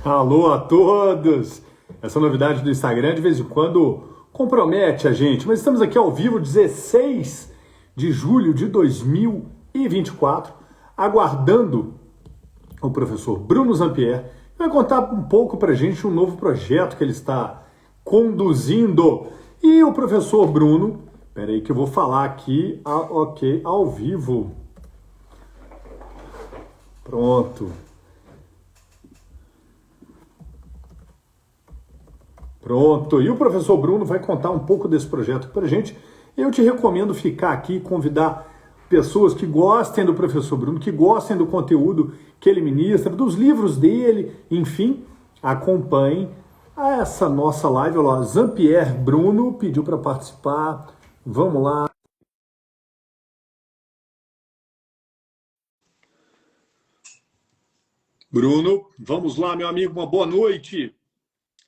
Alô a todos! Essa novidade do Instagram de vez em quando compromete a gente, mas estamos aqui ao vivo 16 de julho de 2024, aguardando o professor Bruno Zampier, que vai contar um pouco para a gente um novo projeto que ele está conduzindo. E o professor Bruno, peraí que eu vou falar aqui, ok, ao vivo. Pronto. Pronto, e o professor Bruno vai contar um pouco desse projeto para a gente. Eu te recomendo ficar aqui e convidar pessoas que gostem do professor Bruno, que gostem do conteúdo que ele ministra, dos livros dele, enfim, acompanhem essa nossa live. Olha lá, Zampier Bruno pediu para participar. Vamos lá. Bruno, vamos lá, meu amigo, uma boa noite.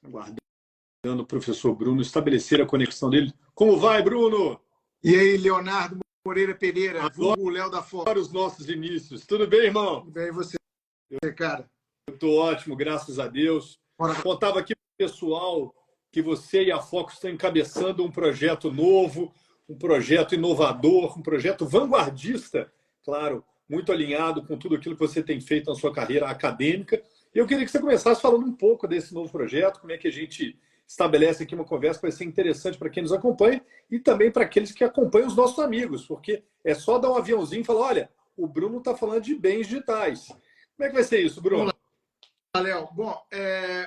Aguardando o professor Bruno estabelecer a conexão dele. Como vai, Bruno? E aí, Leonardo Moreira Pereira, vulgo Léo da Foto. Para os nossos inícios. Tudo bem, irmão? Tudo bem, e você, cara? Eu estou ótimo, graças a Deus. Contava aqui para o pessoal que você e a Foco estão encabeçando um projeto novo, um projeto inovador, um projeto vanguardista, claro, muito alinhado com tudo aquilo que você tem feito na sua carreira acadêmica. E eu queria que você começasse falando um pouco desse novo projeto, como é que a gente estabelece aqui uma conversa que vai ser interessante para quem nos acompanha e também para aqueles que acompanham os nossos amigos, porque é só dar um aviãozinho e falar, olha, o Bruno está falando de bens digitais. Como é que vai ser isso, Bruno? Vamos lá, Léo. Bom,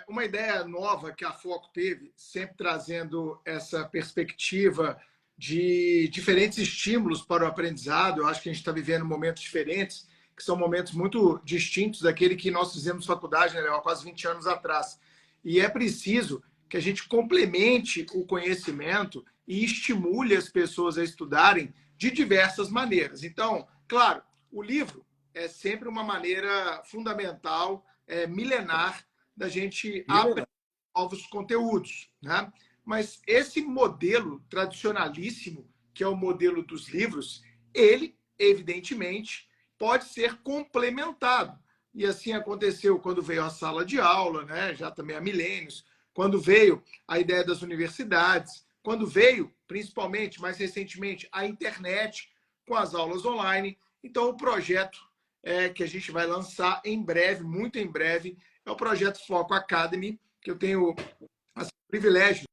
uma ideia nova que a Foco teve, sempre trazendo essa perspectiva de diferentes estímulos para o aprendizado. Eu acho que a gente está vivendo momentos diferentes, que são momentos muito distintos daquele que nós fizemos faculdade, né, Léo, há quase 20 anos atrás. E é preciso que a gente complemente o conhecimento e estimule as pessoas a estudarem de diversas maneiras. Então, claro, o livro é sempre uma maneira fundamental, milenar, da gente aprender novos conteúdos, né? Mas esse modelo tradicionalíssimo, que é o modelo dos livros, ele, evidentemente, pode ser complementado. E assim aconteceu quando veio a sala de aula, né? Já também há milênios, quando veio a ideia das universidades, quando veio, principalmente, mais recentemente, a internet com as aulas online. Então, o projeto que a gente vai lançar em breve, muito em breve, é o projeto Foco Academy, que eu tenho o privilégio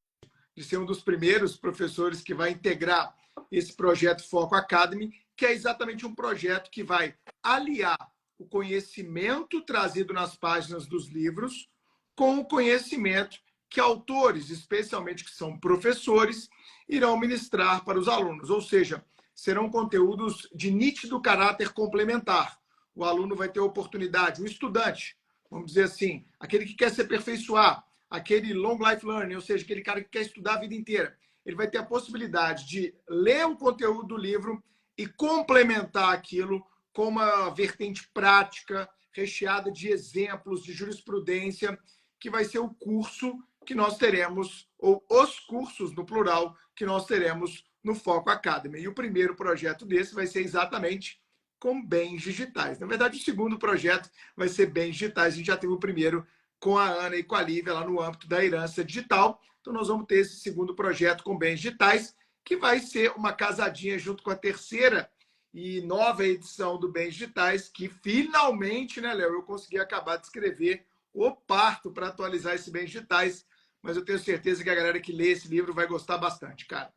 de ser um dos primeiros professores que vai integrar esse projeto Foco Academy, que é exatamente um projeto que vai aliar o conhecimento trazido nas páginas dos livros com o conhecimento que autores, especialmente que são professores, irão ministrar para os alunos. Ou seja, serão conteúdos de nítido caráter complementar. O aluno vai ter oportunidade, o estudante, vamos dizer assim, aquele que quer se aperfeiçoar, aquele long life learning, ou seja, aquele cara que quer estudar a vida inteira, ele vai ter a possibilidade de ler o conteúdo do livro e complementar aquilo com uma vertente prática, recheada de exemplos, de jurisprudência, que vai ser o curso que nós teremos, ou os cursos, no plural, que nós teremos no Foco Academy. E o primeiro projeto desse vai ser exatamente com bens digitais. Na verdade, o segundo projeto vai ser bens digitais. A gente já teve o primeiro com a Ana e com a Lívia lá no âmbito da herança digital. Então, nós vamos ter esse segundo projeto com bens digitais, que vai ser uma casadinha junto com a terceira e nova edição do Bens Digitais, que finalmente, né, Léo, eu consegui acabar de escrever o parto para atualizar esse Bens Digitais, mas eu tenho certeza que a galera que lê esse livro vai gostar bastante, cara.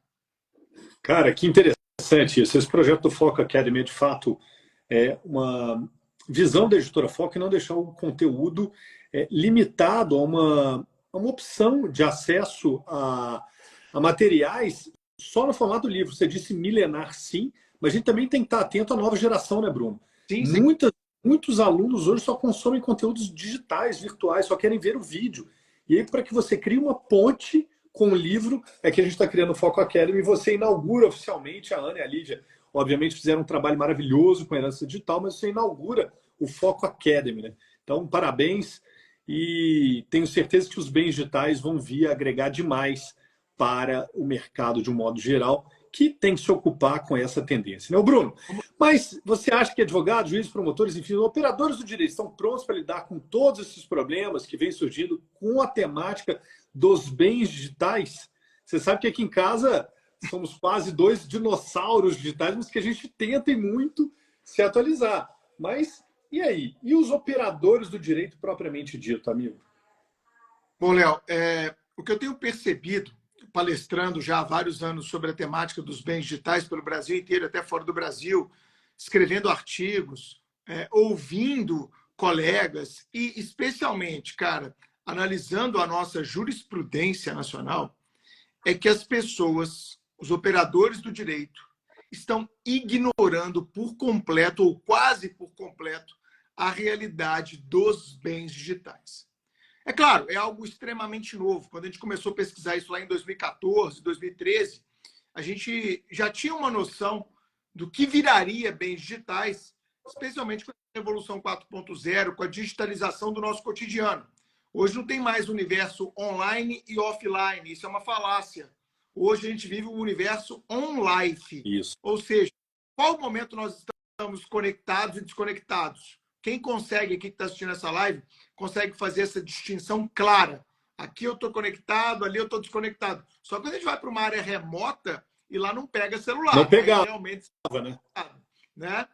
Cara, que interessante isso. Esse projeto do Foco Academy, de fato, é uma visão da editora Foco e não deixar o conteúdo limitado a uma opção de acesso a materiais só no formato livro. Você disse milenar, sim, mas a gente também tem que estar atento à nova geração, né, Bruno? Sim, sim. Muitos alunos hoje só consomem conteúdos digitais, virtuais, só querem ver o vídeo. E aí, para que você crie uma ponte com o livro, é que a gente está criando o Foco Academy, e você inaugura oficialmente, a Ana e a Lídia, obviamente, fizeram um trabalho maravilhoso com a herança digital, mas você inaugura o Foco Academy, né? Então, parabéns, e tenho certeza que os bens digitais vão vir a agregar demais para o mercado de um modo geral, que tem que se ocupar com essa tendência, né? Bruno, Mas você acha que advogados, juízes, promotores, enfim, operadores do direito estão prontos para lidar com todos esses problemas que vêm surgindo com a temática dos bens digitais? Você sabe que aqui em casa somos quase dois dinossauros digitais, mas que a gente tenta e muito se atualizar. Mas e aí? E os operadores do direito propriamente dito, amigo? Bom, Léo, o que eu tenho percebido, palestrando já há vários anos sobre a temática dos bens digitais pelo Brasil inteiro, até fora do Brasil, escrevendo artigos, ouvindo colegas e, especialmente, cara, analisando a nossa jurisprudência nacional, é que as pessoas, os operadores do direito, estão ignorando por completo ou quase por completo a realidade dos bens digitais. É claro, é algo extremamente novo. Quando a gente começou a pesquisar isso lá em 2014, 2013, a gente já tinha uma noção do que viraria bens digitais, especialmente com a Revolução 4.0, com a digitalização do nosso cotidiano. Hoje não tem mais universo online e offline, isso é uma falácia. Hoje a gente vive um universo on-life. Isso. Ou seja, qual momento nós estamos conectados e desconectados? Quem consegue aqui que está assistindo essa live, consegue fazer essa distinção clara. Aqui eu estou conectado, ali eu estou desconectado. Só que quando a gente vai para uma área remota e lá não pega celular. Não pegava, realmente, né?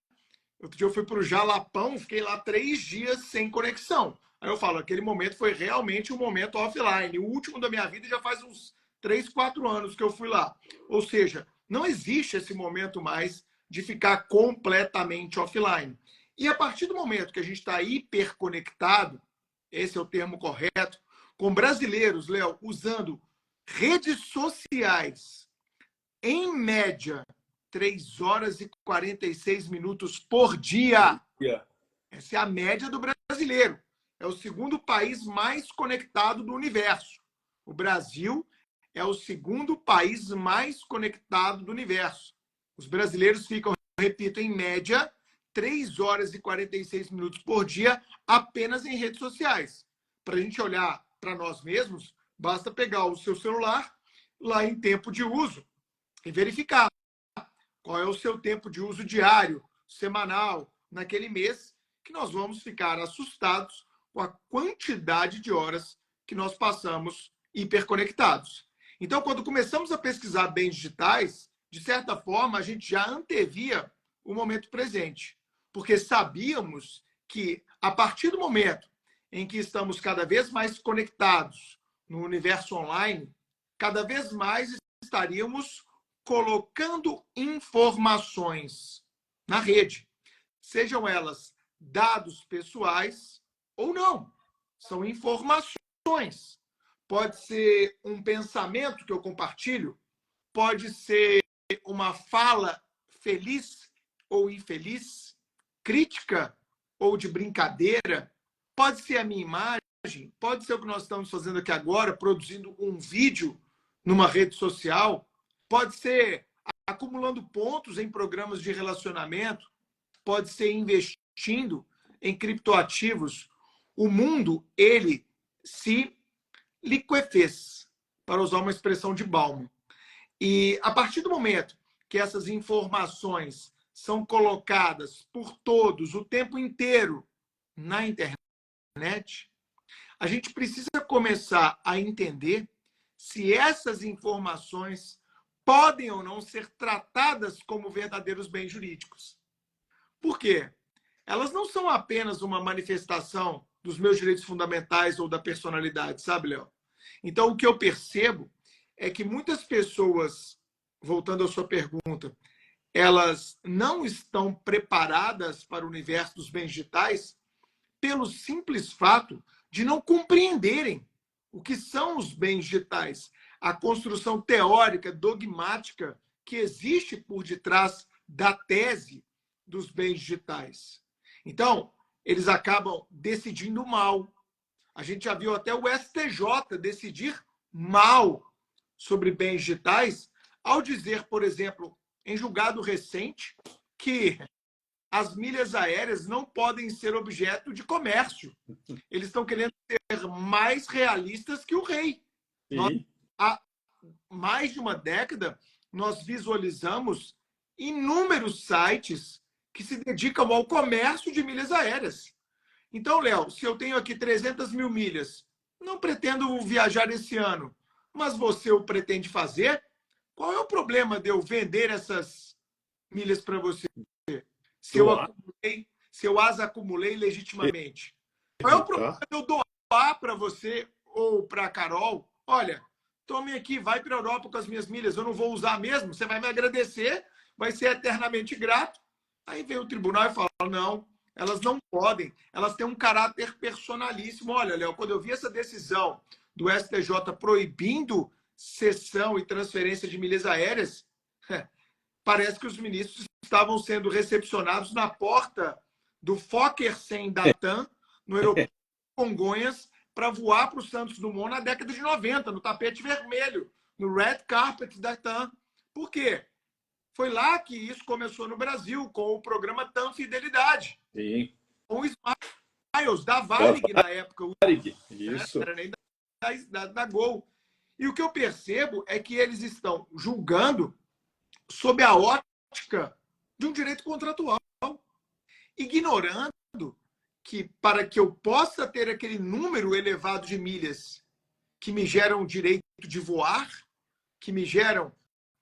Outro dia eu fui para o Jalapão, fiquei lá 3 dias sem conexão. Aí eu falo, aquele momento foi realmente um momento offline. O último da minha vida já faz uns 3, 4 anos que eu fui lá. Ou seja, não existe esse momento mais de ficar completamente offline. E a partir do momento que a gente está hiperconectado, esse é o termo correto, com brasileiros, Léo, usando redes sociais, em média, 3 horas e 46 minutos por dia. Essa é a média do brasileiro. É o segundo país mais conectado do universo. O Brasil é o segundo país mais conectado do universo. Os brasileiros ficam, repito, em média, 3 horas e 46 minutos por dia apenas em redes sociais. Para a gente olhar para nós mesmos, basta pegar o seu celular lá em tempo de uso e verificar qual é o seu tempo de uso diário, semanal, naquele mês, que nós vamos ficar assustados com a quantidade de horas que nós passamos hiperconectados. Então, quando começamos a pesquisar bens digitais, de certa forma, a gente já antevia o momento presente, porque sabíamos que, a partir do momento em que estamos cada vez mais conectados no universo online, cada vez mais estaríamos colocando informações na rede, sejam elas dados pessoais ou não. São informações. Pode ser um pensamento que eu compartilho, pode ser uma fala feliz ou infeliz, crítica ou de brincadeira, pode ser a minha imagem, pode ser o que nós estamos fazendo aqui agora, produzindo um vídeo numa rede social, pode ser acumulando pontos em programas de relacionamento, pode ser investindo em criptoativos. O mundo, ele se liquefez, para usar uma expressão de Bauman. E a partir do momento que essas informações são colocadas por todos o tempo inteiro na internet, a gente precisa começar a entender se essas informações podem ou não ser tratadas como verdadeiros bens jurídicos. Por quê? Elas não são apenas uma manifestação dos meus direitos fundamentais ou da personalidade, sabe, Léo? Então, o que eu percebo é que muitas pessoas, voltando à sua pergunta, elas não estão preparadas para o universo dos bens digitais pelo simples fato de não compreenderem o que são os bens digitais, a construção teórica, dogmática que existe por detrás da tese dos bens digitais. Então, eles acabam decidindo mal. A gente já viu até o STJ decidir mal sobre bens digitais, ao dizer, por exemplo, em julgado recente, que as milhas aéreas não podem ser objeto de comércio. Eles estão querendo ser mais realistas que o rei. Nós, há mais de uma década, nós visualizamos inúmeros sites que se dedicam ao comércio de milhas aéreas. Então, Léo, se eu tenho aqui 300 mil milhas, não pretendo viajar esse ano, mas você o pretende fazer, qual é o problema de eu vender essas milhas para você? Se eu as acumulei legitimamente. Qual é o problema de eu doar para você ou para a Carol? Olha, tome aqui, vai para a Europa com as minhas milhas, eu não vou usar mesmo, você vai me agradecer, vai ser eternamente grato. Aí vem o tribunal e fala, não, elas não podem, elas têm um caráter personalíssimo. Olha, Léo, quando eu vi essa decisão do STJ proibindo cessão e transferência de milhas aéreas, parece que os ministros estavam sendo recepcionados na porta do Fokker 100 da TAM, no aeroporto de Congonhas, para voar para o Santos Dumont na década de 90, no tapete vermelho, no red carpet da TAM. Por quê? Foi lá que isso começou no Brasil, com o programa TAM Fidelidade. Sim. Com o Smiles, da Varig na época. Varig, isso. Não era nem da Gol. E o que eu percebo é que eles estão julgando sob a ótica de um direito contratual, ignorando que para que eu possa ter aquele número elevado de milhas que me geram direito de voar, que me geram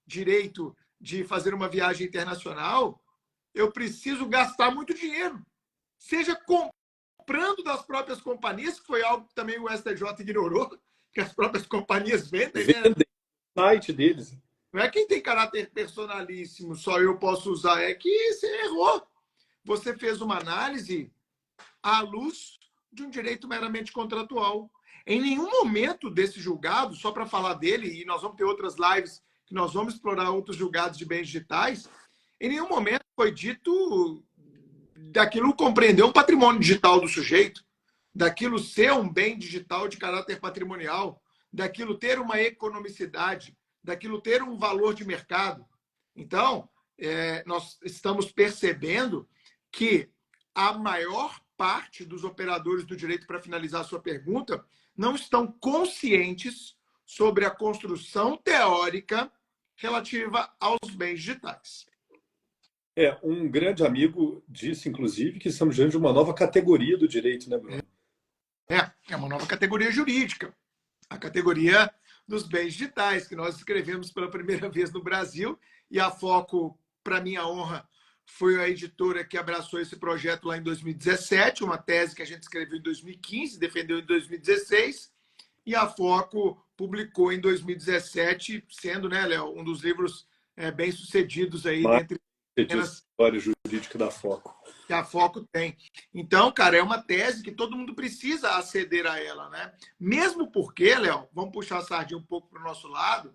direito de fazer uma viagem internacional, eu preciso gastar muito dinheiro. Seja comprando das próprias companhias, que foi algo que também o STJ ignorou, que as próprias companhias vendem, né? O site deles. Não é quem tem caráter personalíssimo, só eu posso usar, é que você errou. Você fez uma análise à luz de um direito meramente contratual. Em nenhum momento desse julgado, só para falar dele, e nós vamos ter outras lives que nós vamos explorar outros julgados de bens digitais, em nenhum momento foi dito daquilo compreender um patrimônio digital do sujeito, daquilo ser um bem digital de caráter patrimonial, daquilo ter uma economicidade, daquilo ter um valor de mercado. Então, nós estamos percebendo que a maior parte dos operadores do direito, para finalizar a sua pergunta, não estão conscientes sobre a construção teórica relativa aos bens digitais. Um grande amigo disse, inclusive, que estamos diante de uma nova categoria do direito, né, Bruno? É uma nova categoria jurídica. A categoria dos bens digitais, que nós escrevemos pela primeira vez no Brasil, e a Foco, para minha honra, foi a editora que abraçou esse projeto lá em 2017, uma tese que a gente escreveu em 2015, defendeu em 2016, e a Foco publicou em 2017, sendo, né, Léo, um dos livros bem-sucedidos aí dentre a história jurídica da Foco. Que a Foco tem. Então, cara, é uma tese que todo mundo precisa aceder a ela, né? Mesmo porque, Léo, vamos puxar a sardinha um pouco para o nosso lado,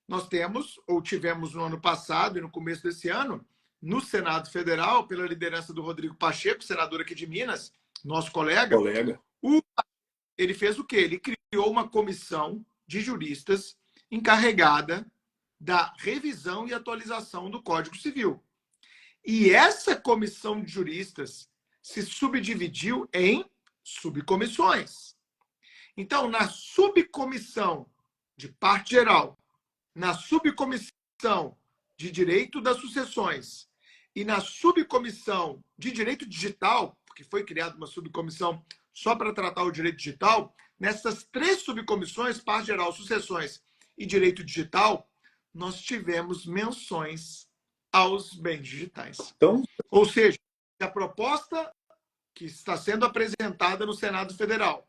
nós temos, ou tivemos no ano passado e no começo desse ano, no Senado Federal, pela liderança do Rodrigo Pacheco, senador aqui de Minas, nosso colega. Ele fez o quê? Ele criou uma comissão de juristas encarregada da revisão e atualização do Código Civil. E essa comissão de juristas se subdividiu em subcomissões. Então, na subcomissão de parte geral, na subcomissão de direito das sucessões e na subcomissão de direito digital, porque foi criada uma subcomissão só para tratar o direito digital, nessas três subcomissões, parte geral, sucessões e direito digital, nós tivemos menções aos bens digitais. Então, ou seja, a proposta que está sendo apresentada no Senado Federal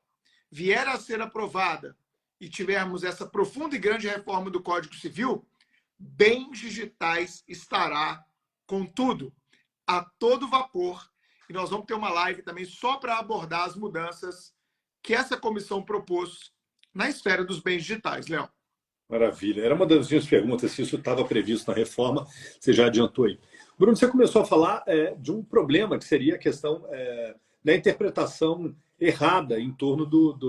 vier a ser aprovada e tivermos essa profunda e grande reforma do Código Civil, bens digitais estará, contudo, a todo vapor. E nós vamos ter uma live também só para abordar as mudanças que essa comissão propôs na esfera dos bens digitais, Léo. Maravilha. Era uma das minhas perguntas, se isso estava previsto na reforma, você já adiantou aí. Bruno, você começou a falar de um problema, que seria a questão da interpretação errada em torno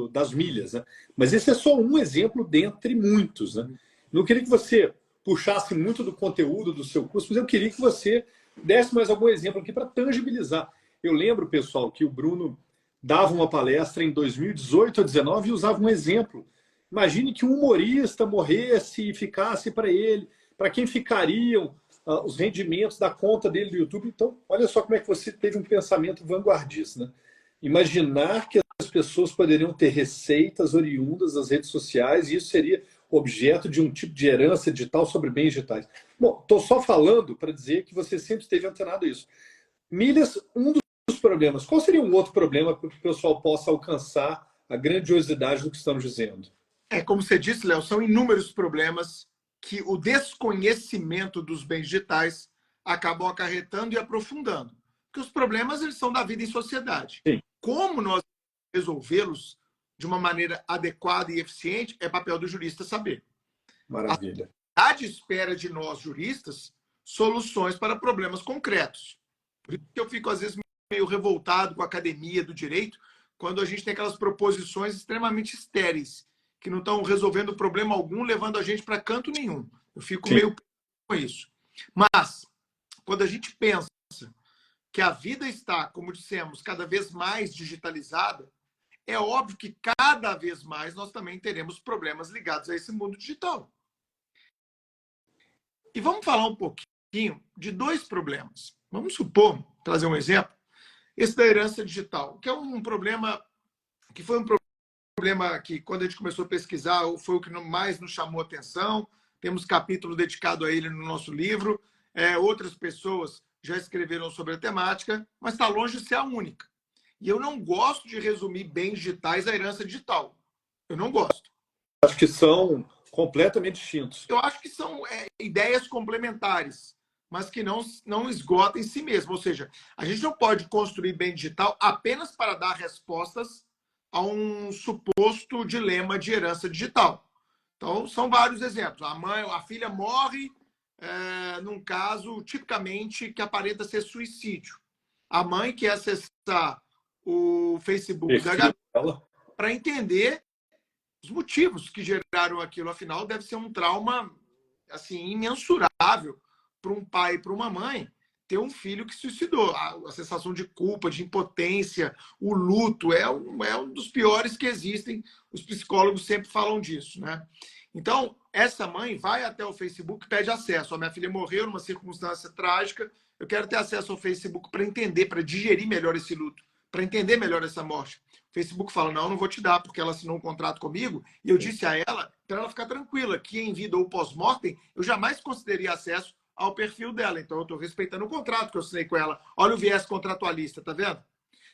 das milhas, né? Mas esse é só um exemplo dentre muitos, né? Não queria que você puxasse muito do conteúdo do seu curso, mas eu queria que você desse mais algum exemplo aqui para tangibilizar. Eu lembro, pessoal, que o Bruno dava uma palestra em 2018 ou 2019 e usava um exemplo. Imagine que um humorista morresse e ficasse para ele, para quem ficariam os rendimentos da conta dele do YouTube. Então, olha só como é que você teve um pensamento vanguardista, né? Imaginar que as pessoas poderiam ter receitas oriundas das redes sociais e isso seria objeto de um tipo de herança digital sobre bens digitais. Bom, estou só falando para dizer que você sempre esteve antenado a isso. Milhas, um dos problemas. Qual seria um outro problema para que o pessoal possa alcançar a grandiosidade do que estamos dizendo? Como você disse, Léo, são inúmeros problemas que o desconhecimento dos bens digitais acabam acarretando e aprofundando. Porque os problemas eles são da vida em sociedade. Sim. Como nós resolvê-los de uma maneira adequada e eficiente é papel do jurista saber. Maravilha. A sociedade espera de nós, juristas, soluções para problemas concretos. Por isso que eu fico, às vezes, meio revoltado com a academia do direito, quando a gente tem aquelas proposições extremamente estéreis, que não estão resolvendo problema algum, levando a gente para canto nenhum. Eu fico meio com isso. Mas, quando a gente pensa que a vida está, como dissemos, cada vez mais digitalizada, é óbvio que cada vez mais nós também teremos problemas ligados a esse mundo digital. E vamos falar um pouquinho de dois problemas. Vamos supor, trazer um exemplo, esse da herança digital, que é um problema que foi um problema que, quando a gente começou a pesquisar, foi o que mais nos chamou a atenção. Temos capítulo dedicado a ele no nosso livro. Outras pessoas já escreveram sobre a temática, mas está longe de ser a única. E eu não gosto de resumir bens digitais à herança digital. Eu não gosto. Acho que são completamente distintos. Eu acho que são ideias complementares, mas que não esgotam em si mesmo. Ou seja, a gente não pode construir bem digital apenas para dar respostas a um suposto dilema de herança digital. Então, são vários exemplos. A filha morre num caso, tipicamente, que aparenta ser suicídio. A mãe quer acessar o Facebook da garota para entender os motivos que geraram aquilo. Afinal, deve ser um trauma assim, imensurável para um pai e para uma mãe ter um filho que se suicidou. A sensação de culpa, de impotência, o luto é um dos piores que existem. Os psicólogos sempre falam disso, né? Então, essa mãe vai até o Facebook e pede acesso. A minha filha morreu numa circunstância trágica, eu quero ter acesso ao Facebook para entender, para digerir melhor esse luto, para entender melhor essa morte. O Facebook fala, não vou te dar, porque ela assinou um contrato comigo, e eu disse a ela, para ela ficar tranquila, que em vida ou pós-mortem, eu jamais consideraria acesso ao perfil dela. Então, eu estou respeitando o contrato que eu assinei com ela. Olha o viés contratualista, tá vendo?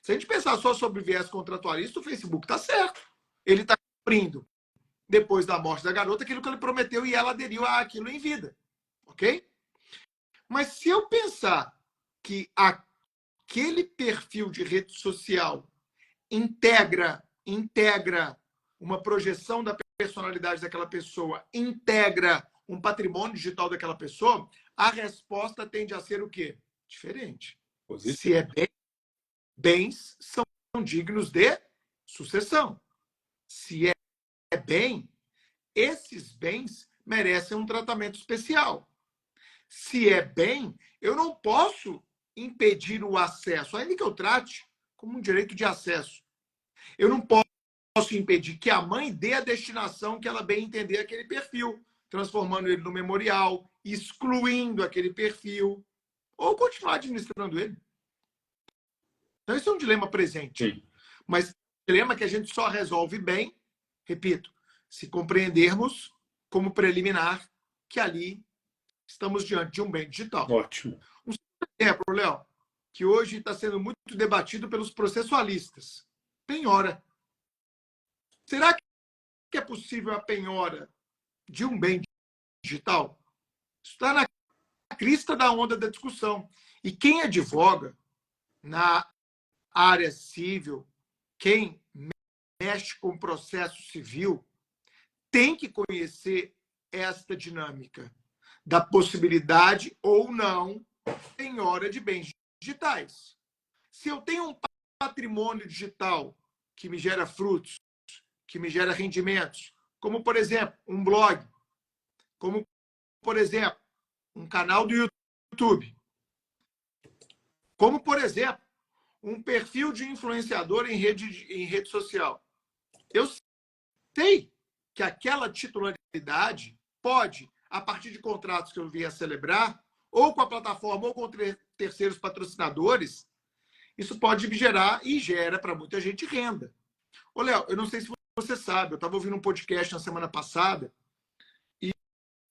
Se a gente pensar só sobre o viés contratualista, o Facebook está certo. Ele está cumprindo, depois da morte da garota, aquilo que ele prometeu e ela aderiu àquilo em vida. Ok? Mas se eu pensar que aquele perfil de rede social integra uma projeção da personalidade daquela pessoa, integra um patrimônio digital daquela pessoa, a resposta tende a ser o quê? Diferente. Positivo. Se é bens são dignos de sucessão. Se é bem, esses bens merecem um tratamento especial. Se é bem, eu não posso impedir o acesso, ainda que eu trate como um direito de acesso. Eu não posso impedir que a mãe dê a destinação que ela bem entender aquele perfil, transformando ele no memorial, excluindo aquele perfil, ou continuar administrando ele. Então, esse é um dilema presente. Sim. Mas é um dilema que a gente só resolve bem, repito, se compreendermos como preliminar que ali estamos diante de um bem digital. Ótimo. Um exemplo, Léo, que hoje está sendo muito debatido pelos processualistas. Penhora. Será que é possível a penhora de um bem digital? Isso está na crista da onda da discussão. E quem advoga na área civil, quem mexe com o processo civil, tem que conhecer esta dinâmica da possibilidade ou não penhora de bens digitais. Se eu tenho um patrimônio digital que me gera frutos, que me gera rendimentos, como, por exemplo, um blog, como, por exemplo, um canal do YouTube, como, por exemplo, um perfil de influenciador em rede social. Eu sei que aquela titularidade pode, a partir de contratos que eu vier a celebrar, ou com a plataforma, ou com terceiros patrocinadores, isso pode gerar e gera para muita gente renda. Ô, Léo, eu não sei se você sabe, eu estava ouvindo um podcast na semana passada e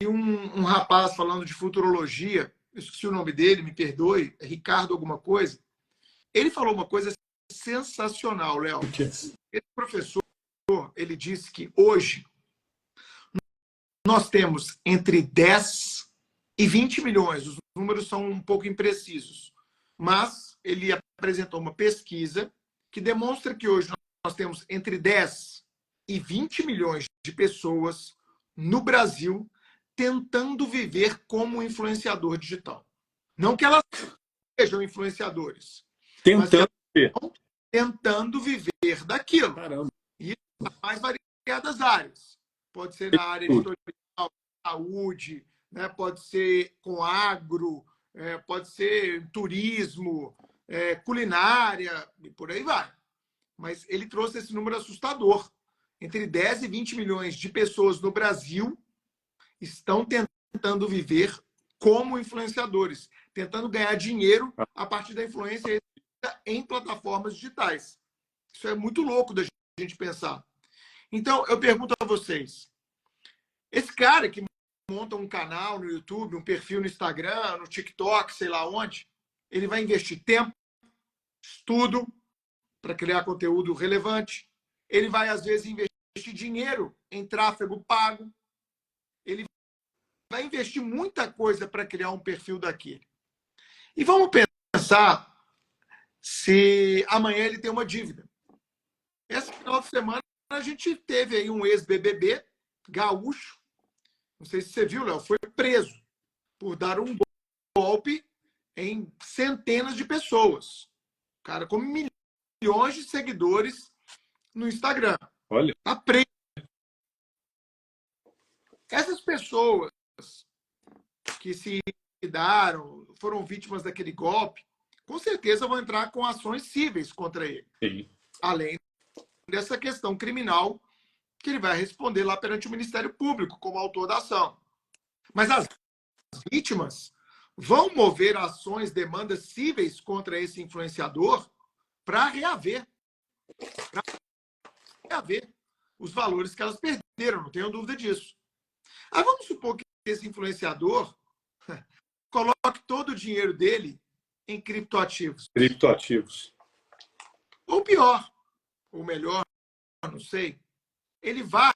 um rapaz falando de futurologia, eu esqueci o nome dele, me perdoe, é Ricardo alguma coisa. Ele falou uma coisa sensacional, Léo. Esse professor, ele disse que hoje nós temos entre 10 e 20 milhões. Os números são um pouco imprecisos. Mas ele apresentou uma pesquisa que demonstra que hoje nós temos entre 10 e 20 milhões de pessoas no Brasil tentando viver como influenciador digital. Não que elas sejam influenciadores, tentando viver daquilo. Caramba. E nas mais variadas áreas. Pode ser na área editorial, saúde, né? Pode ser com agro, pode ser turismo, culinária, e por aí vai. Mas ele trouxe esse número assustador. Entre 10 e 20 milhões de pessoas no Brasil estão tentando viver como influenciadores, tentando ganhar dinheiro a partir da influência em plataformas digitais. Isso é muito louco da gente pensar. Então, eu pergunto a vocês, esse cara que monta um canal no YouTube, um perfil no Instagram, no TikTok, sei lá onde, ele vai investir tempo, estudo para criar conteúdo relevante. Ele vai, às vezes, investir dinheiro em tráfego pago. Ele vai investir muita coisa para criar um perfil daquele. E vamos pensar se amanhã ele tem uma dívida. Esse final de semana a gente teve aí um ex-BBB, gaúcho, não sei se você viu, Léo, foi preso por dar um golpe em centenas de pessoas. O cara com milhões de seguidores no Instagram. Olha. Tá preso. Essas pessoas que se daram, foram vítimas daquele golpe, com certeza vão entrar com ações cíveis contra ele. Sim. Além dessa questão criminal que ele vai responder lá perante o Ministério Público como autor da ação. Mas as vítimas vão mover ações, demandas cíveis contra esse influenciador para reaver os valores que elas perderam, não tenho dúvida disso. Vamos supor que esse influenciador coloque todo o dinheiro dele em criptoativos. Criptoativos. Ou pior, ou melhor, não sei, ele vai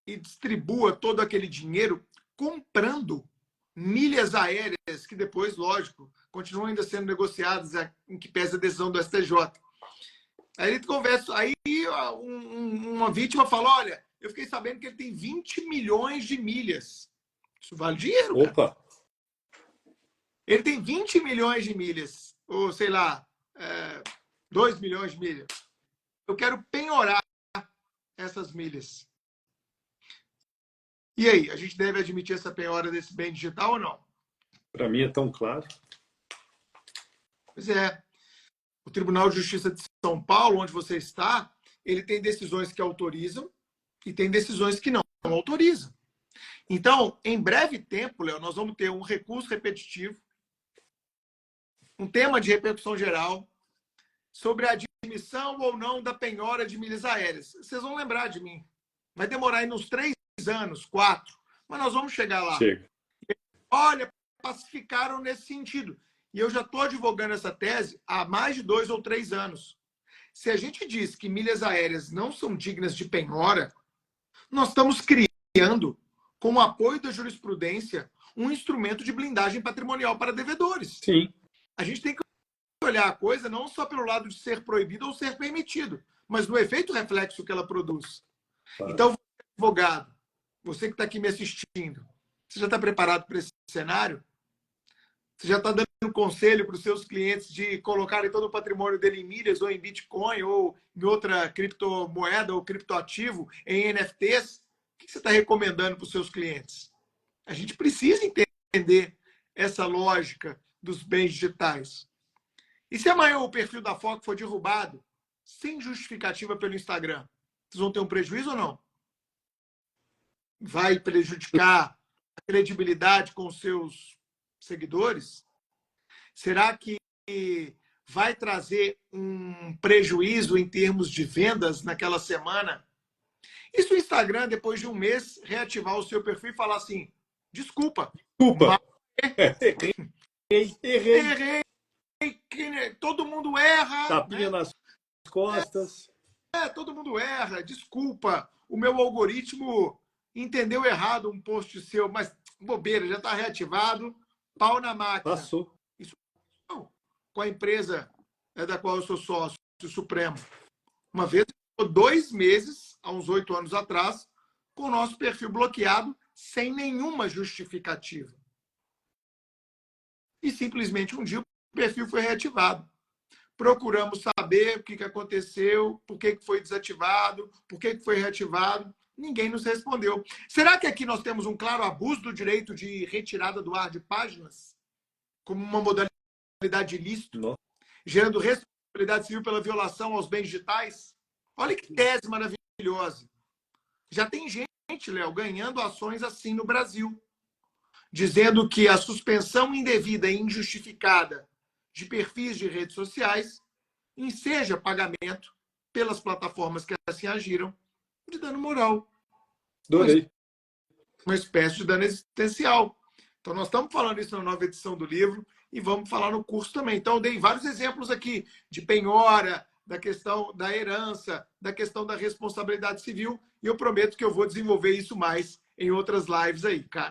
e distribua todo aquele dinheiro comprando milhas aéreas que depois, lógico, continuam ainda sendo negociadas em que pese a decisão do STJ. Aí ele conversa, aí uma vítima fala, olha, eu fiquei sabendo que ele tem 20 milhões de milhas. Isso vale dinheiro, cara. Opa! Ele tem 20 milhões de milhas, ou sei lá, 2 milhões de milhas. Eu quero penhorar essas milhas. E aí, a gente deve admitir essa penhora desse bem digital ou não? Para mim é tão claro. Pois é. O Tribunal de Justiça de São Paulo, onde você está, ele tem decisões que autorizam e tem decisões que não autorizam. Então, em breve tempo, Léo, nós vamos ter um recurso repetitivo, um tema de repercussão geral sobre a admissão ou não da penhora de milhas aéreas. Vocês vão lembrar de mim. Vai demorar aí uns 3 anos, 4, mas nós vamos chegar lá. Chega. Olha, pacificaram nesse sentido. E eu já estou advogando essa tese há mais de 2 ou 3 anos. Se a gente diz que milhas aéreas não são dignas de penhora, nós estamos criando, com o apoio da jurisprudência, um instrumento de blindagem patrimonial para devedores. Sim. A gente tem que olhar a coisa não só pelo lado de ser proibido ou ser permitido, mas no efeito reflexo que ela produz. Claro. Então, advogado, você que está aqui me assistindo, você já está preparado para esse cenário? Você já está dando conselho para os seus clientes de colocarem todo o patrimônio dele em milhas ou em Bitcoin ou em outra criptomoeda ou criptoativo, em NFTs? O que você está recomendando para os seus clientes? A gente precisa entender essa lógica dos bens digitais. E se amanhã o perfil da Foco for derrubado sem justificativa pelo Instagram, vocês vão ter um prejuízo ou não? Vai prejudicar credibilidade com seus seguidores? Será que vai trazer um prejuízo em termos de vendas naquela semana? E se o Instagram, depois de um mês, reativar o seu perfil e falar assim, desculpa, Desculpa. Errei, todo mundo erra. Tapinha, né, nas costas. Todo mundo erra, desculpa, o meu algoritmo entendeu errado um post seu, mas bobeira, já está reativado, pau na máquina. Passou. Isso não, com a empresa da qual eu sou sócio, o Supremo. Uma vez, 2 meses, há uns 8 anos atrás, com o nosso perfil bloqueado, sem nenhuma justificativa. E simplesmente um dia o perfil foi reativado. Procuramos saber o que aconteceu, por que foi desativado, por que foi reativado. Ninguém nos respondeu. Será que aqui nós temos um claro abuso do direito de retirada do ar de páginas? Como uma modalidade ilícita? Não. Gerando responsabilidade civil pela violação aos bens digitais? Olha que tese maravilhosa. Já tem gente, Léo, ganhando ações assim no Brasil. Dizendo que a suspensão indevida e injustificada de perfis de redes sociais enseja pagamento pelas plataformas que assim agiram de dano moral. Adorei. Uma espécie de dano existencial. Então, nós estamos falando isso na nova edição do livro e vamos falar no curso também. Então, eu dei vários exemplos aqui de penhora, da questão da herança, da questão da responsabilidade civil, e eu prometo que eu vou desenvolver isso mais em outras lives aí, cara.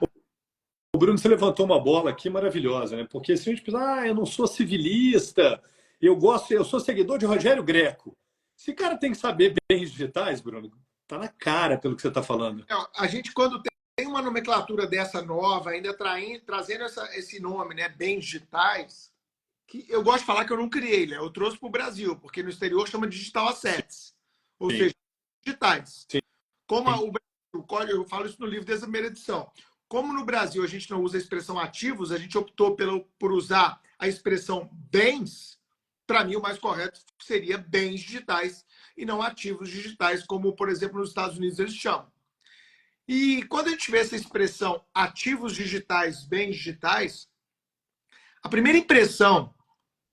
O Bruno, você levantou uma bola aqui maravilhosa, né? Porque se a gente pensar, eu não sou civilista, eu sou seguidor de Rogério Greco. Esse cara tem que saber bens digitais, Bruno. Tá na cara pelo que você está falando. A gente, quando tem uma nomenclatura dessa nova, ainda trazendo esse nome, né, bens digitais, que eu gosto de falar que eu não criei, né? Eu trouxe para o Brasil, porque no exterior chama digital assets, ou Sim. seja, digitais. Sim. Como o Brasil, eu falo isso no livro desde a primeira edição. Como no Brasil a gente não usa a expressão ativos, a gente optou por usar a expressão bens. Para mim, o mais correto seria bens digitais e não ativos digitais, como, por exemplo, nos Estados Unidos eles chamam. E quando a gente vê essa expressão ativos digitais, bens digitais, a primeira impressão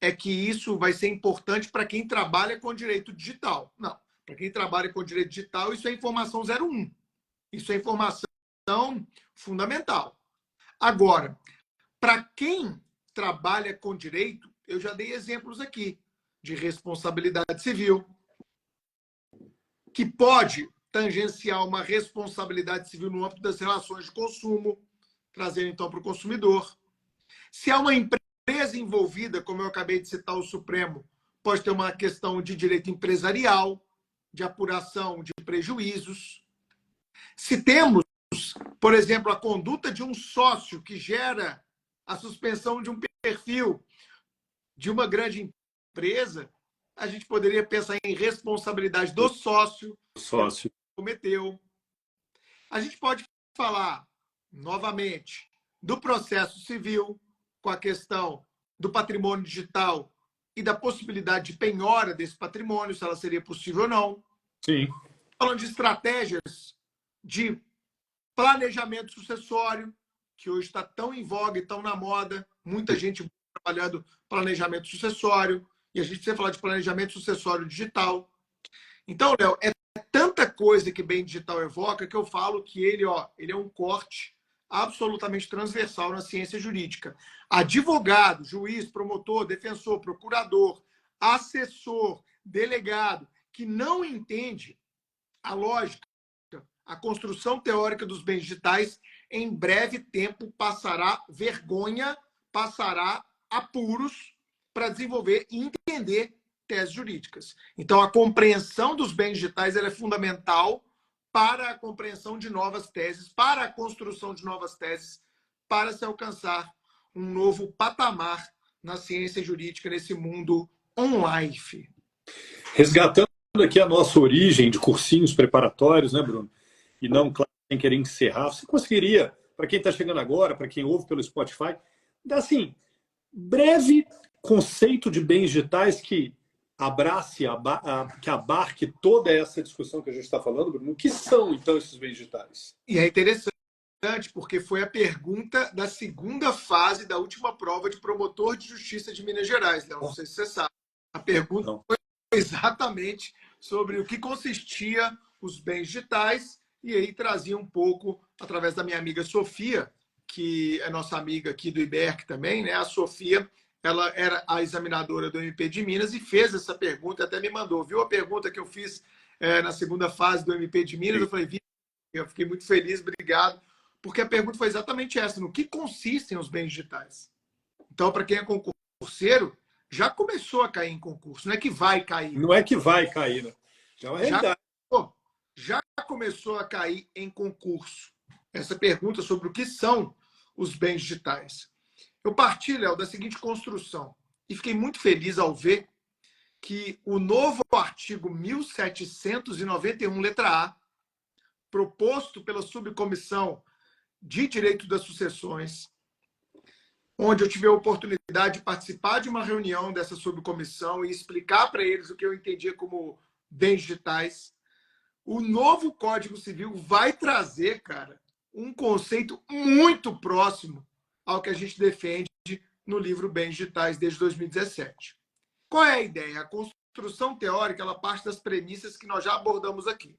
é que isso vai ser importante para quem trabalha com direito digital. Não. Para quem trabalha com direito digital, isso é informação 01. Isso é informação fundamental. Agora, para quem trabalha com direito, eu já dei exemplos aqui de responsabilidade civil, que pode tangenciar uma responsabilidade civil no âmbito das relações de consumo, trazendo então para o consumidor. Se há uma empresa envolvida, como eu acabei de citar o Supremo, pode ter uma questão de direito empresarial, de apuração de prejuízos. Se temos, por exemplo, a conduta de um sócio que gera a suspensão de um perfil de uma grande empresa, a gente poderia pensar em responsabilidade do sócio que cometeu. A gente pode falar, novamente, do processo civil, com a questão do patrimônio digital e da possibilidade de penhora desse patrimônio, se ela seria possível ou não. Sim. Falando de estratégias de planejamento sucessório, que hoje está tão em voga e tão na moda, muita gente trabalhando planejamento sucessório, e a gente precisa falar de planejamento sucessório digital. Então, Léo, é tanta coisa que bem digital evoca que eu falo que ele é um corte absolutamente transversal na ciência jurídica. Advogado, juiz, promotor, defensor, procurador, assessor, delegado, que não entende a lógica, a construção teórica dos bens digitais, em breve tempo passará vergonha, passará apuros para desenvolver e entender teses jurídicas. Então, a compreensão dos bens digitais ela é fundamental para a compreensão de novas teses, para a construção de novas teses, para se alcançar um novo patamar na ciência jurídica, nesse mundo online. Resgatando aqui a nossa origem de cursinhos preparatórios, né, Bruno? E não, claro, sem querer encerrar, você conseguiria, para quem está chegando agora, para quem ouve pelo Spotify, dar, assim, breve conceito de bens digitais que abrace, que abarque toda essa discussão que a gente está falando, Bruno. O que são, então, esses bens digitais? E é interessante porque foi a pergunta da segunda fase da última prova de promotor de justiça de Minas Gerais, Léo. Não sei se você sabe. A pergunta foi exatamente sobre o que consistia os bens digitais, e aí trazia um pouco, através da minha amiga Sofia, que é nossa amiga aqui do IBERC também, né? A Sofia, ela era a examinadora do MP de Minas e fez essa pergunta, até me mandou. Viu a pergunta que eu fiz na segunda fase do MP de Minas? Eu falei, eu fiquei muito feliz, obrigado, porque a pergunta foi exatamente essa: no que consistem os bens digitais? Então, para quem é concurseiro, já começou a cair em concurso, não é que vai cair. Não é que vai cair, né? Já é uma realidade. Já começou a cair em concurso essa pergunta sobre o que são os bens digitais. Eu parti, Léo, da seguinte construção, e fiquei muito feliz ao ver que o novo artigo 1791, letra A, proposto pela Subcomissão de Direito das Sucessões, onde eu tive a oportunidade de participar de uma reunião dessa subcomissão e explicar para eles o que eu entendia como bens digitais. O novo Código Civil vai trazer, cara, um conceito muito próximo ao que a gente defende no livro Bens Digitais desde 2017. Qual é a ideia? A construção teórica, ela parte das premissas que nós já abordamos aqui.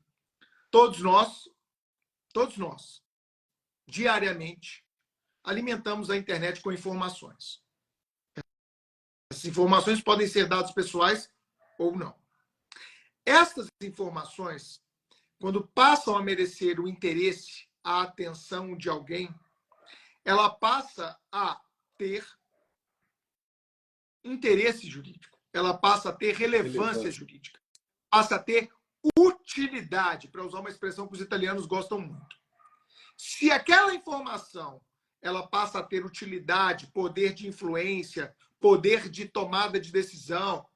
Todos nós, diariamente, alimentamos a internet com informações. Essas informações podem ser dados pessoais ou não. Essas informações, quando passam a merecer o interesse, a atenção de alguém, ela passa a ter interesse jurídico, ela passa a ter relevância jurídica, passa a ter utilidade, para usar uma expressão que os italianos gostam muito. Se aquela informação ela passa a ter utilidade, poder de influência, poder de tomada de decisão,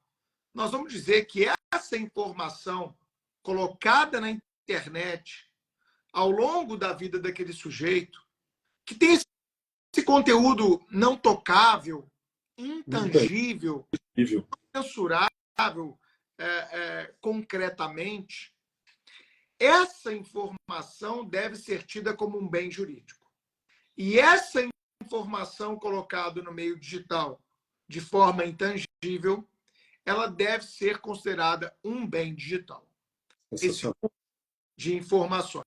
nós vamos dizer que essa informação colocada na internet ao longo da vida daquele sujeito, que tem esse conteúdo não tocável, intangível, mensurável concretamente, essa informação deve ser tida como um bem jurídico. E essa informação colocada no meio digital de forma intangível, ela deve ser considerada um bem digital. Esse tipo de informações.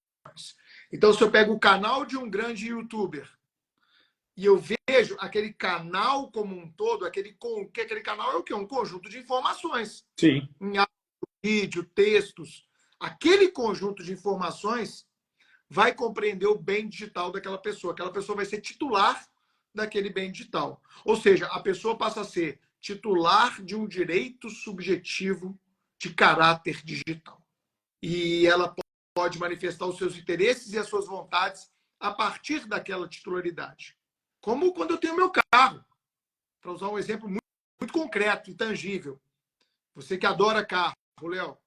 Então, se eu pego o canal de um grande youtuber e eu vejo aquele canal como um todo, aquele canal é o quê? Um conjunto de informações. Sim. Em áudio, vídeo, textos. Aquele conjunto de informações vai compreender o bem digital daquela pessoa. Aquela pessoa vai ser titular daquele bem digital. Ou seja, a pessoa passa a ser titular de um direito subjetivo de caráter digital. E ela pode manifestar os seus interesses e as suas vontades a partir daquela titularidade. Como quando eu tenho meu carro. Para usar um exemplo muito concreto e tangível. Você que adora carro, Léo.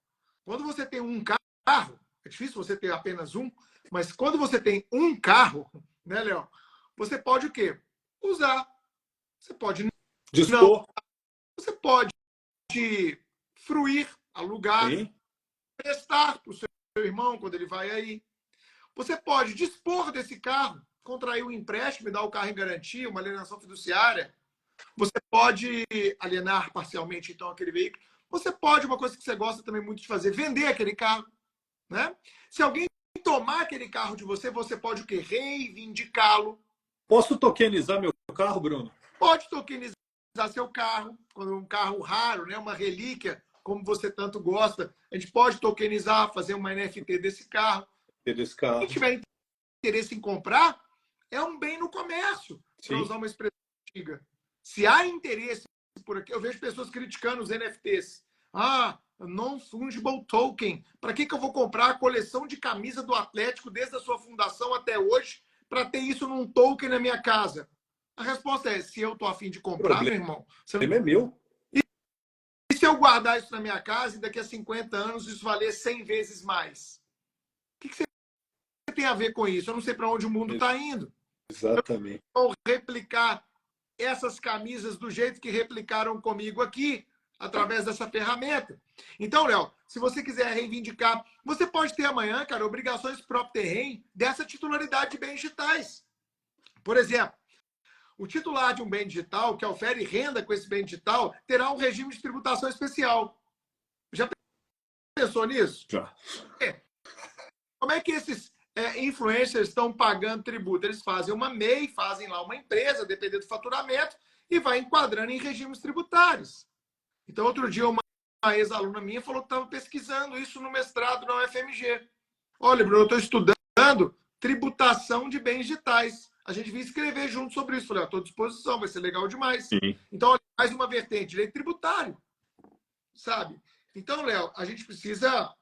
Quando você tem um carro, é difícil você ter apenas um, mas quando você tem um carro, né, Léo? Você pode o quê? Usar. Você pode dispor. Você pode fruir, alugar, Sim. prestar para o seu irmão quando ele vai aí. Você pode dispor desse carro, contrair um empréstimo e dar o carro em garantia, uma alienação fiduciária. Você pode alienar parcialmente, então, aquele veículo. Você pode, uma coisa que você gosta também muito de fazer, vender aquele carro. Né? Se alguém tomar aquele carro de você, você pode o quê? Reivindicá-lo. Posso tokenizar meu carro, Bruno? Pode tokenizar seu carro, quando um carro raro, né? Uma relíquia, como você tanto gosta. A gente pode tokenizar, fazer uma NFT desse carro. Quem tiver interesse em comprar, é um bem no comércio, para usar uma expressão antiga. Se há interesse por aqui, eu vejo pessoas criticando os NFTs. Non-fungible token. Para que eu vou comprar a coleção de camisa do Atlético desde a sua fundação até hoje para ter isso num token na minha casa? A resposta é, se eu estou a fim de comprar, meu irmão... O problema é meu. E se eu guardar isso na minha casa e daqui a 50 anos isso valer 100 vezes mais? O que você tem a ver com isso? Eu não sei para onde o mundo está indo. Exatamente. Eu vou replicar essas camisas do jeito que replicaram comigo aqui, através dessa ferramenta. Então, Léo, se você quiser reivindicar, você pode ter amanhã, cara, obrigações próprio terreno dessa titularidade de bens digitais. Por exemplo, o titular de um bem digital que ofere renda com esse bem digital terá um regime de tributação especial. Já pensou nisso? Já. Como é que esses influencers estão pagando tributo? Eles fazem uma MEI, fazem lá uma empresa, dependendo do faturamento, e vai enquadrando em regimes tributários. Então, outro dia, uma ex-aluna minha falou que estava pesquisando isso no mestrado na UFMG. Olha, Bruno, eu estou estudando tributação de bens digitais. A gente vai escrever junto sobre isso. Falei, estou à disposição, vai ser legal demais. Sim. Então, olha, mais uma vertente, direito tributário. Sabe? Então, Léo, a gente precisa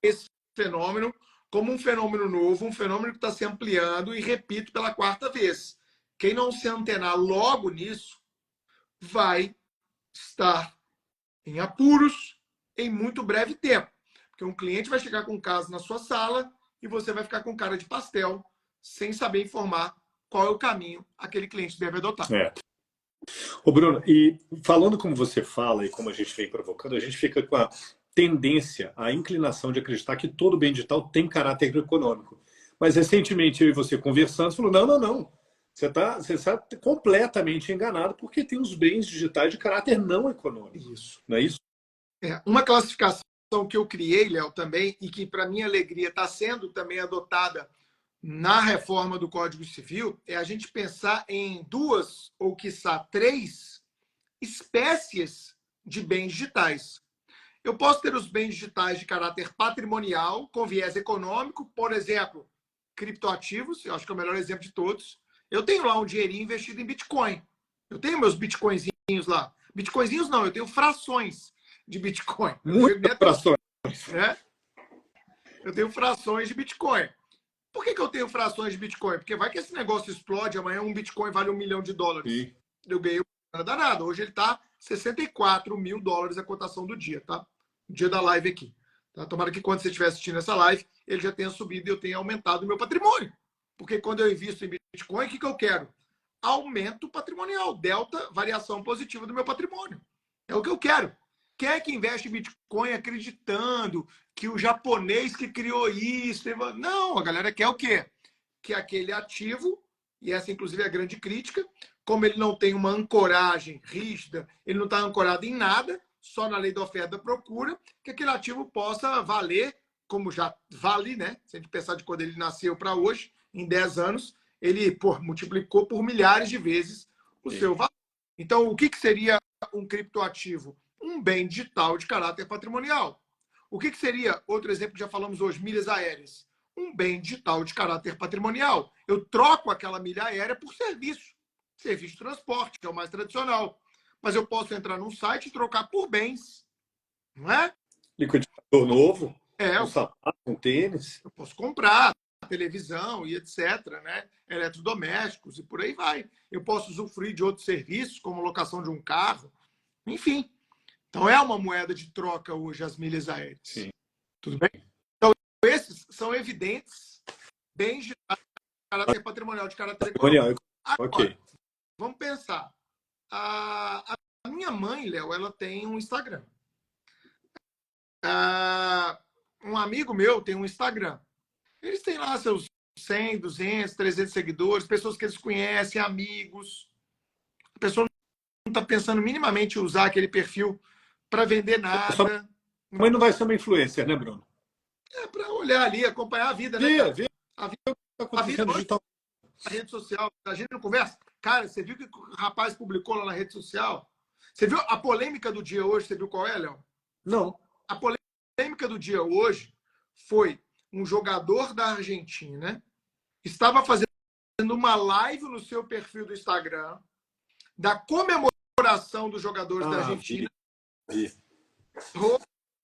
esse fenômeno como um fenômeno novo, um fenômeno que está se ampliando, e repito pela quarta vez, quem não se antenar logo nisso vai estar em apuros em muito breve tempo. Porque um cliente vai chegar com um caso na sua sala e você vai ficar com cara de pastel, sem saber informar qual é o caminho aquele cliente deve adotar. Ô Bruno, e falando como você fala e como a gente vem provocando, a gente fica com a tendência, a inclinação de acreditar que todo bem digital tem caráter econômico. Mas recentemente eu e você conversando, você falou, não. Você está completamente enganado porque tem os bens digitais de caráter não econômico. Isso. Não é isso? Uma classificação que eu criei, Léo, também, e que, para minha alegria, está sendo também adotada na reforma do Código Civil, é a gente pensar em 2 ou, quiçá, 3 espécies de bens digitais. Eu posso ter os bens digitais de caráter patrimonial, com viés econômico, por exemplo, criptoativos, eu acho que é o melhor exemplo de todos. Eu tenho lá um dinheirinho investido em Bitcoin. Eu tenho meus bitcoinzinhos lá. Bitcoinzinhos não, eu tenho frações de Bitcoin. Muitas frações. Eu tenho frações de Bitcoin. Por que eu tenho frações de Bitcoin? Porque vai que esse negócio explode, amanhã um Bitcoin vale $1 milhão. Sim. Eu ganhei uma danada. Hoje ele está $64 mil a cotação do dia, tá? O dia da live aqui. Tá? Tomara que quando você estiver assistindo essa live, ele já tenha subido e eu tenha aumentado o meu patrimônio. Porque quando eu invisto em Bitcoin, o que eu quero? Aumento patrimonial, delta, variação positiva do meu patrimônio. É o que eu quero. Quem é que investe em Bitcoin acreditando que o japonês que criou isso... Não, a galera quer o quê? Que aquele ativo, e essa inclusive é a grande crítica, como ele não tem uma ancoragem rígida, ele não está ancorado em nada, só na lei da oferta e da procura, que aquele ativo possa valer, como já vale, né? Se a gente pensar de quando ele nasceu para hoje, em 10 anos, ele multiplicou por milhares de vezes o seu valor. Então, o que seria um criptoativo? Um bem digital de caráter patrimonial. O que seria, outro exemplo que já falamos hoje, milhas aéreas? Um bem digital de caráter patrimonial. Eu troco aquela milha aérea por serviço. Serviço de transporte, que é o mais tradicional. Mas eu posso entrar num site e trocar por bens. Não é? Liquidificador novo, um sapato, um tênis. Eu posso comprar televisão e etc., né? Eletrodomésticos e por aí vai. Eu posso usufruir de outros serviços, como locação de um carro. Enfim. Então, é uma moeda de troca hoje as milhas aéreas. Sim. Tudo bem? Então, esses são evidentes bens de caráter patrimonial, de caráter econômico. Agora, ok. Vamos pensar. A minha mãe, Léo, ela tem um Instagram. Um amigo meu tem um Instagram. Eles têm lá seus 100, 200, 300 seguidores, pessoas que eles conhecem, amigos. A pessoa não está pensando minimamente em usar aquele perfil para vender nada. Mas não vai ser uma influencer, né, Bruno? É para olhar ali, acompanhar a vida, né? Ver a vida o que está acontecendo digital. Na rede social. A gente não conversa. Cara, você viu que o rapaz publicou lá na rede social? Você viu a polêmica do dia hoje? Você viu qual é, Léo? Não. A polêmica do dia hoje foi um jogador da Argentina estava fazendo uma live no seu perfil do Instagram da comemoração dos jogadores da Argentina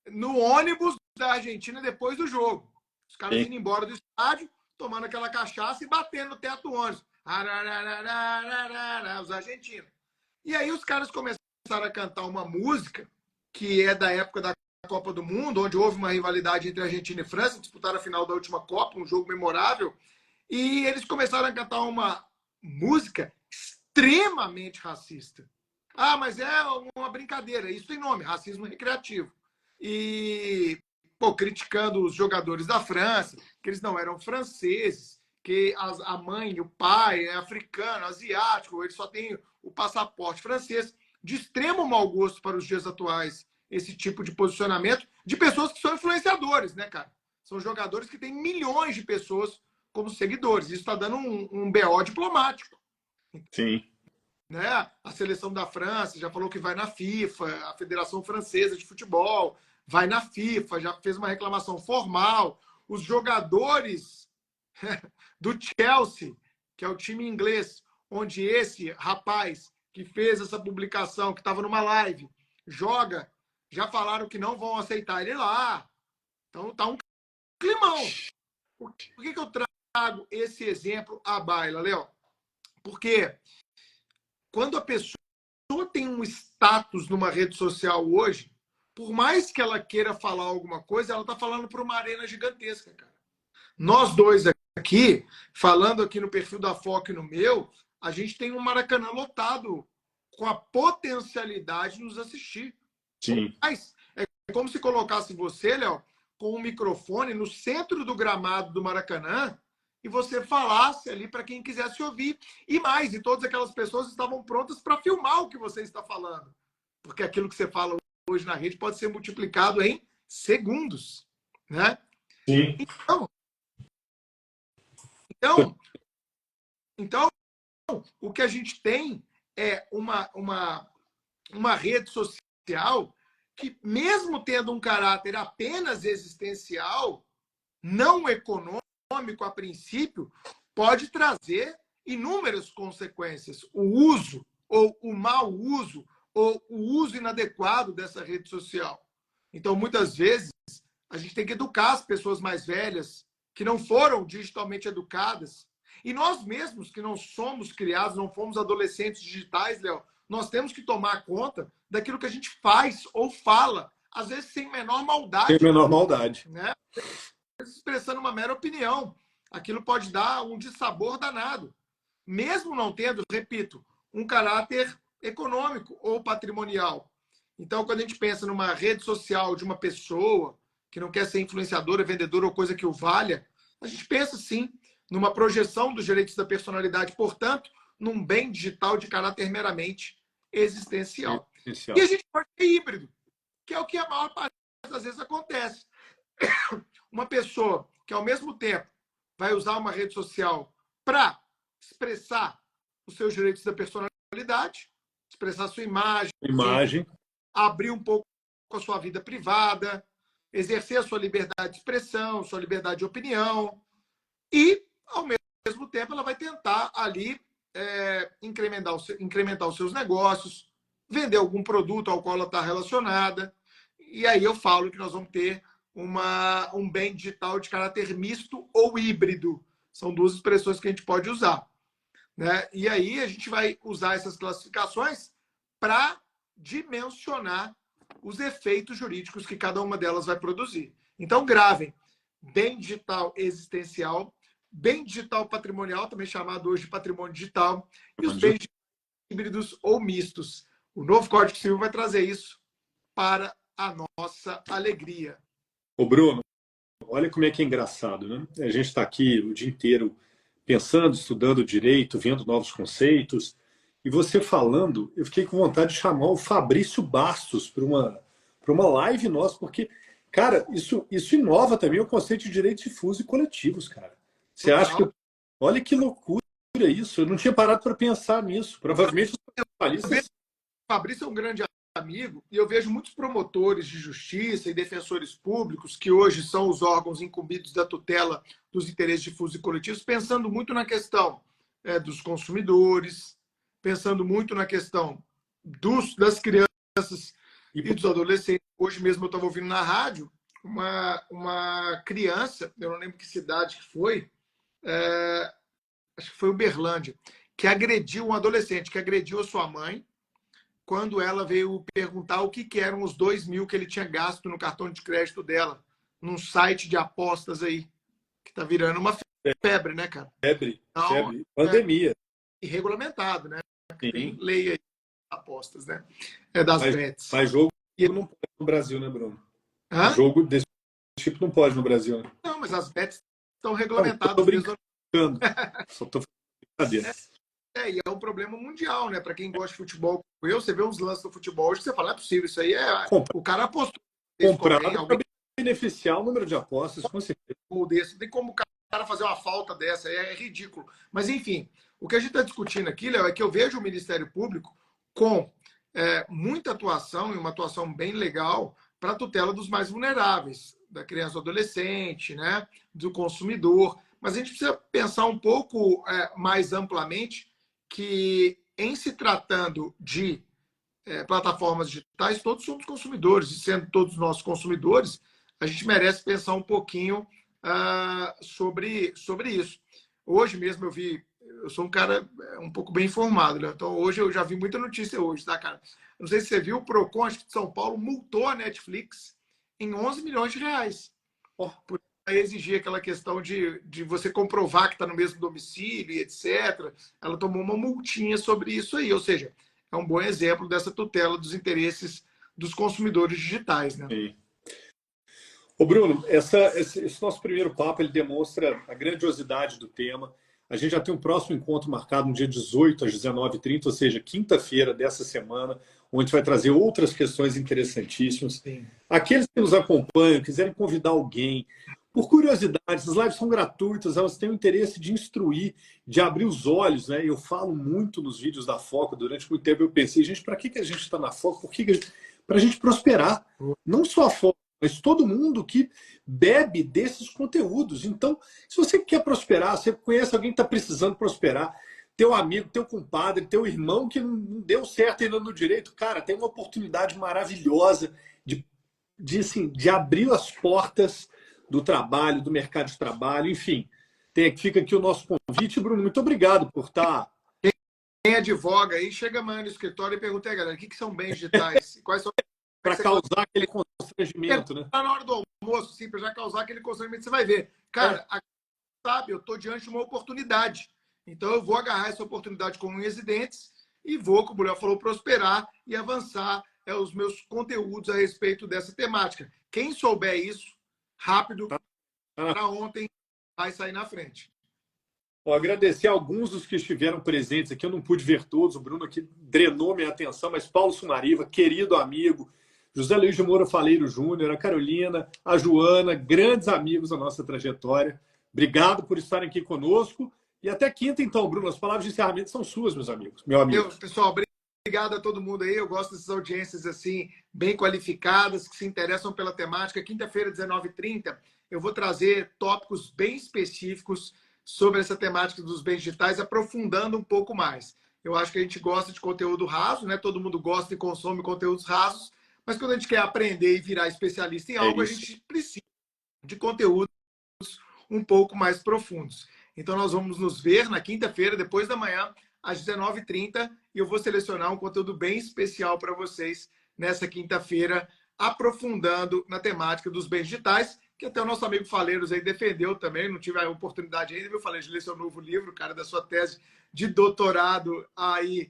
no ônibus da Argentina depois do jogo. Os caras indo embora do estádio, tomando aquela cachaça e batendo no teto do ônibus. Os argentinos. E aí os caras começaram a cantar uma música que é da época da Copa do Mundo, onde houve uma rivalidade entre Argentina e França, disputaram a final da última Copa, um jogo memorável, e eles começaram a cantar uma música extremamente racista. Ah, mas é uma brincadeira. Isso tem nome, racismo recreativo. E, pô, criticando os jogadores da França, que eles não eram franceses, que a mãe e o pai é africano, asiático, eles só têm o passaporte francês. De extremo mau gosto para os dias atuais, esse tipo de posicionamento de pessoas que são influenciadores, né, cara? São jogadores que têm milhões de pessoas como seguidores. Isso está dando um BO diplomático. Sim. Né? A seleção da França já falou que vai na FIFA, a Federação Francesa de Futebol vai na FIFA, já fez uma reclamação formal. Os jogadores do Chelsea, que é o time inglês, onde esse rapaz que fez essa publicação, que estava numa live, joga, já falaram que não vão aceitar ele lá. Então tá um climão. Por que eu trago esse exemplo à baila, Léo? Porque quando a pessoa tem um status numa rede social hoje, por mais que ela queira falar alguma coisa, ela está falando para uma arena gigantesca, cara. Nós dois aqui, falando aqui no perfil da Foca e no meu, a gente tem um Maracanã lotado, com a potencialidade de nos assistir. Sim. Mas é como se colocasse você, Léo, com um microfone no centro do gramado do Maracanã e você falasse ali para quem quisesse ouvir. E mais, e todas aquelas pessoas estavam prontas para filmar o que você está falando. Porque aquilo que você fala hoje na rede pode ser multiplicado em segundos, né? Sim. Então, o que a gente tem é uma rede social que, mesmo tendo um caráter apenas existencial, não econômico a princípio, pode trazer inúmeras consequências. O uso, ou o mau uso, ou o uso inadequado dessa rede social. Então, muitas vezes, a gente tem que educar as pessoas mais velhas, que não foram digitalmente educadas. E nós mesmos, que não somos criados, não fomos adolescentes digitais, Léo, nós temos que tomar conta daquilo que a gente faz ou fala, às vezes sem menor maldade. Sem menor maldade. Né? Expressando uma mera opinião. Aquilo pode dar um dissabor danado. Mesmo não tendo, repito, um caráter econômico ou patrimonial. Então, quando a gente pensa numa rede social de uma pessoa que não quer ser influenciadora, vendedora ou coisa que o valha, a gente pensa, sim, numa projeção dos direitos da personalidade, portanto, num bem digital de caráter meramente existencial. E a gente pode ser híbrido, que é o que a maior parte das vezes acontece. Uma pessoa que, ao mesmo tempo, vai usar uma rede social para expressar os seus direitos da personalidade, expressar sua imagem, abrir um pouco a sua vida privada, exercer a sua liberdade de expressão, sua liberdade de opinião, e, ao mesmo tempo, ela vai tentar ali incrementar os seus negócios, vender algum produto ao qual ela está relacionada. E aí eu falo que nós vamos ter um bem digital de caráter misto ou híbrido. São duas expressões que a gente pode usar. Né? E aí a gente vai usar essas classificações para dimensionar os efeitos jurídicos que cada uma delas vai produzir. Então, gravem: bem digital existencial, bem digital patrimonial, também chamado hoje de patrimônio digital, e os bens híbridos ou mistos. O novo Código Civil vai trazer isso para a nossa alegria. Ô, Bruno, olha como é que é engraçado, né? A gente está aqui o dia inteiro pensando, estudando direito, vendo novos conceitos, e você falando, eu fiquei com vontade de chamar o Fabrício Bastos para uma live nossa, porque, cara, isso inova também o conceito de direitos difusos e coletivos, cara. Você acha que... Olha que loucura isso, eu não tinha parado para pensar nisso. Provavelmente os Fabrício é um grande amigo, e eu vejo muitos promotores de justiça e defensores públicos, que hoje são os órgãos incumbidos da tutela dos interesses difusos e coletivos, pensando muito na questão dos consumidores, pensando muito na questão das crianças e dos adolescentes. Hoje mesmo eu estava ouvindo na rádio uma criança, eu não lembro que cidade que foi, acho que foi Uberlândia, que agrediu um adolescente, que agrediu a sua mãe, quando ela veio perguntar o que eram os 2.000 que ele tinha gasto no cartão de crédito dela, num site de apostas aí, que tá virando uma febre, né, cara? Febre. Pandemia. E regulamentado, né? Sim. Tem lei aí. apostas, né? É das bets. Mas jogo não pode no Brasil, né, Bruno? Hã? Jogo desse tipo não pode no Brasil, né? Não, mas as bets estão regulamentadas. Estou brincando. Só estou fazendo brincadeira. E é um problema mundial, né? Para quem gosta de futebol, você vê uns lances do futebol hoje que você fala, não é possível, isso aí é. O cara apostou. Comprar para beneficiar o número de apostas, com certeza. Desse. Não tem como o cara fazer uma falta dessa, é ridículo. Mas, enfim, o que a gente está discutindo aqui, Léo, é que eu vejo o Ministério Público com muita atuação, e uma atuação bem legal, para a tutela dos mais vulneráveis, da criança ou adolescente, né? Do consumidor. Mas a gente precisa pensar um pouco mais amplamente que, em se tratando de plataformas digitais, todos somos consumidores, e sendo todos nós consumidores, a gente merece pensar um pouquinho sobre isso. Hoje mesmo eu sou um cara um pouco bem informado, né? Então hoje eu já vi muita notícia hoje, tá, cara? Não sei se você viu, o Procon, acho que de São Paulo, multou a Netflix em 11 milhões de reais. Por exigir aquela questão de você comprovar que está no mesmo domicílio e etc. Ela tomou uma multinha sobre isso aí, ou seja, é um bom exemplo dessa tutela dos interesses dos consumidores digitais, né? Sim. Ô Bruno, esse nosso primeiro papo ele demonstra a grandiosidade do tema. A gente já tem um próximo encontro marcado no dia 18 às 19h30, ou seja, quinta-feira dessa semana, onde a gente vai trazer outras questões interessantíssimas. Sim. Aqueles que nos acompanham, quiserem convidar alguém, por curiosidade, essas lives são gratuitas, elas têm o interesse de instruir, de abrir os olhos, né? Eu falo muito nos vídeos da Foco, durante muito tempo eu pensei, gente, para que a gente está na Foco? Para a gente prosperar. Não só a Foco, mas todo mundo que bebe desses conteúdos. Então, se você quer prosperar, você conhece alguém que está precisando prosperar, teu amigo, teu compadre, teu irmão que não deu certo ainda no direito, cara, tem uma oportunidade maravilhosa de abrir as portas do trabalho, do mercado de trabalho, enfim. Fica aqui o nosso convite. Bruno, muito obrigado por estar... Quem advoga aí, chega amanhã no escritório e pergunta aí, galera, o que são bens digitais? Quais são... Para causar aquele constrangimento, né? Na hora do almoço, sim, para já causar aquele constrangimento, você vai ver. Cara, sabe, eu estou diante de uma oportunidade. Então, eu vou agarrar essa oportunidade com unhas e dentes e vou, como o Léo falou, prosperar e avançar os meus conteúdos a respeito dessa temática. Quem souber isso, rápido, para ontem, vai sair na frente. Vou agradecer a alguns dos que estiveram presentes aqui. Eu não pude ver todos. O Bruno aqui drenou minha atenção, mas Paulo Sumariva, querido amigo, José Luiz de Moura Faleiro Júnior, a Carolina, a Joana, grandes amigos da nossa trajetória. Obrigado por estarem aqui conosco. E até quinta, então, Bruno. As palavras de encerramento são suas, meus amigos. Meu amigo. Pessoal, obrigado a todo mundo aí. Eu gosto dessas audiências assim, bem qualificadas, que se interessam pela temática. Quinta-feira, 19h30, eu vou trazer tópicos bem específicos sobre essa temática dos bens digitais, aprofundando um pouco mais. Eu acho que a gente gosta de conteúdo raso, né? Todo mundo gosta e consome conteúdos rasos, mas quando a gente quer aprender e virar especialista em algo, a gente precisa de conteúdos um pouco mais profundos. Então, nós vamos nos ver na quinta-feira, depois da manhã, às 19h30, e eu vou selecionar um conteúdo bem especial para vocês nessa quinta-feira, aprofundando na temática dos bens digitais, que até o nosso amigo Faleiros aí defendeu também, não tive a oportunidade ainda, viu, Faleiros, de ler seu novo livro, cara, da sua tese de doutorado aí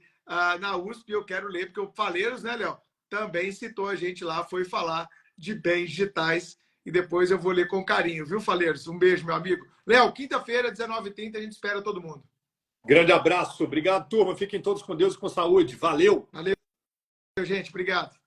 na USP, eu quero ler, porque o Faleiros, né, Léo, também citou a gente lá, foi falar de bens digitais, e depois eu vou ler com carinho, viu, Faleiros? Um beijo, meu amigo. Léo, quinta-feira, 19h30, a gente espera todo mundo. Grande abraço. Obrigado, turma. Fiquem todos com Deus e com saúde. Valeu. Valeu, gente. Obrigado.